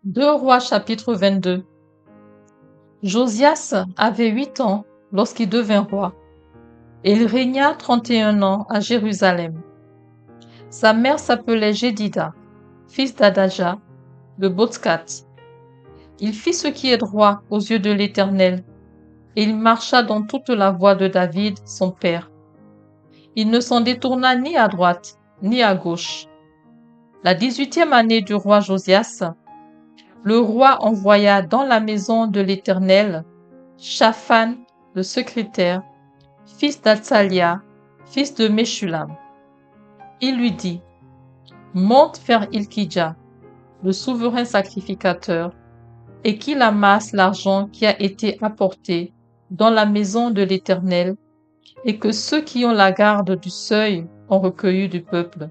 Deux Rois chapitre 22. Josias avait 8 ans lorsqu'il devint roi, et il régna 31 ans à Jérusalem. Sa mère s'appelait Jédida, fils d'Adaja, de Botskat. Il fit ce qui est droit aux yeux de l'Éternel, et il marcha dans toute la voie de David, son père. Il ne s'en détourna ni à droite, ni à gauche. La 18e année du roi Josias, le roi envoya dans la maison de l'Éternel Shaphan, le secrétaire, fils d'Atsalia, fils de Meshulam. Il lui dit: monte vers Ilkidja, le souverain sacrificateur, et qu'il amasse l'argent qui a été apporté dans la maison de l'Éternel, et que ceux qui ont la garde du seuil ont recueilli du peuple.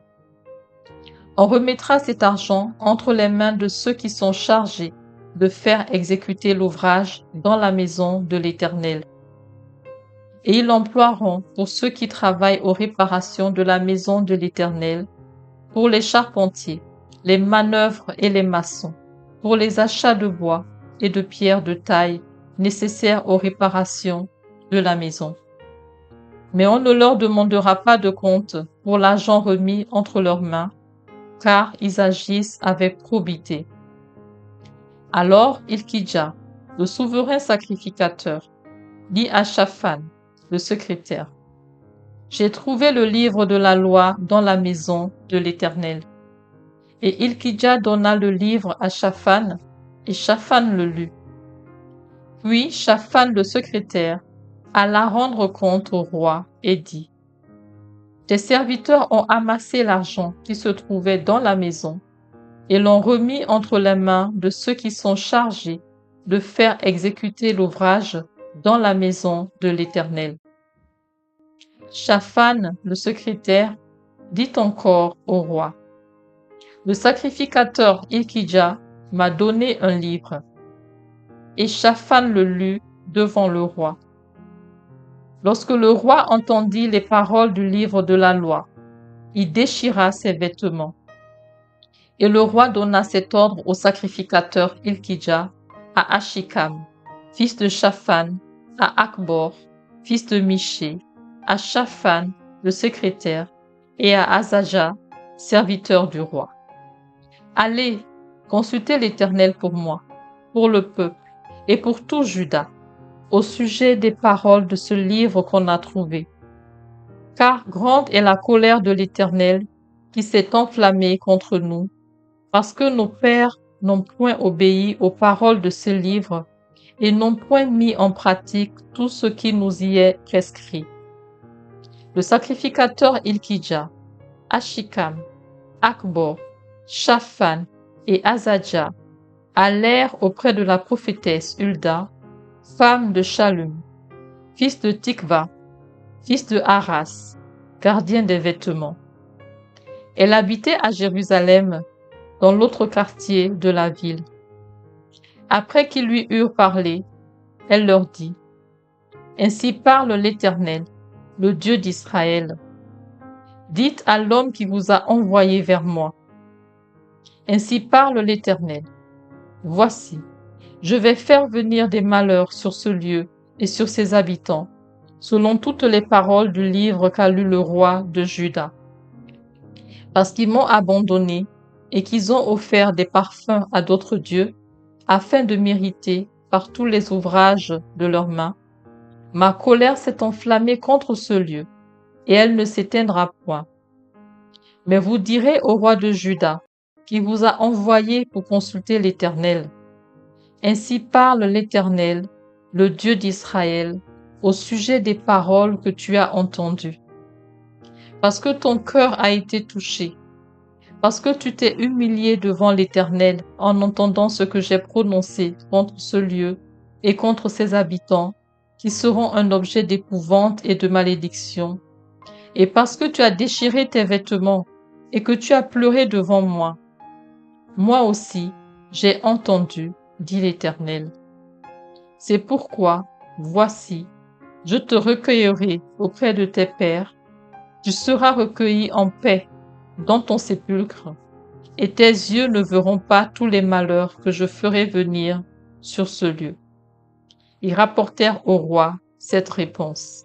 On remettra cet argent entre les mains de ceux qui sont chargés de faire exécuter l'ouvrage dans la maison de l'Éternel. Et ils l'emploieront pour ceux qui travaillent aux réparations de la maison de l'Éternel, pour les charpentiers, les manœuvres et les maçons, pour les achats de bois et de pierres de taille nécessaires aux réparations de la maison. Mais on ne leur demandera pas de compte pour l'argent remis entre leurs mains, car ils agissent avec probité. Alors Ilkidja, le souverain sacrificateur, dit à Shaphan, le secrétaire: j'ai trouvé le livre de la loi dans la maison de l'Éternel. Et Ilkidja donna le livre à Shaphan, et Shaphan le lut. Puis Shaphan le secrétaire alla rendre compte au roi et dit: tes serviteurs ont amassé l'argent qui se trouvait dans la maison et l'ont remis entre les mains de ceux qui sont chargés de faire exécuter l'ouvrage dans la maison de l'Éternel. Shaphan, le secrétaire, dit encore au roi: le sacrificateur Ilkidja m'a donné un livre. Et Shaphan le lut devant le roi. Lorsque le roi entendit les paroles du livre de la loi, il déchira ses vêtements. Et le roi donna cet ordre au sacrificateur Ilkidja, à Achikam, fils de Shaphan, à Akbor, fils de Miché, à Shaphan, le secrétaire, et à Azaja, serviteur du roi. Allez, consultez l'Éternel pour moi, pour le peuple et pour tout Juda, au sujet des paroles de ce livre qu'on a trouvé. Car grande est la colère de l'Éternel qui s'est enflammée contre nous, parce que nos pères n'ont point obéi aux paroles de ce livre et n'ont point mis en pratique tout ce qui nous y est prescrit. Le sacrificateur Ilkidja, Achikam, Akbor, Shaphan et Azaja allèrent auprès de la prophétesse Hulda, femme de Shallum, fils de Tikva, fils de Haras, gardien des vêtements. Elle habitait à Jérusalem, dans l'autre quartier de la ville. Après qu'ils lui eurent parlé, elle leur dit: ainsi parle l'Éternel, le Dieu d'Israël. Dites à l'homme qui vous a envoyé vers moi: ainsi parle l'Éternel. Voici, je vais faire venir des malheurs sur ce lieu et sur ses habitants, selon toutes les paroles du livre qu'a lu le roi de Juda. Parce qu'ils m'ont abandonné et qu'ils ont offert des parfums à d'autres dieux, afin de mériter par tous les ouvrages de leurs mains, ma colère s'est enflammée contre ce lieu, et elle ne s'éteindra point. Mais vous direz au roi de Juda, qui vous a envoyé pour consulter l'Éternel: ainsi parle l'Éternel, le Dieu d'Israël, au sujet des paroles que tu as entendues. Parce que ton cœur a été touché, parce que tu t'es humilié devant l'Éternel en entendant ce que j'ai prononcé contre ce lieu et contre ses habitants, qui seront un objet d'épouvante et de malédiction, et parce que tu as déchiré tes vêtements et que tu as pleuré devant moi. Moi aussi, j'ai entendu, dit l'Éternel. C'est pourquoi, voici, je te recueillerai auprès de tes pères, tu seras recueilli en paix dans ton sépulcre, et tes yeux ne verront pas tous les malheurs que je ferai venir sur ce lieu. Ils rapportèrent au roi cette réponse.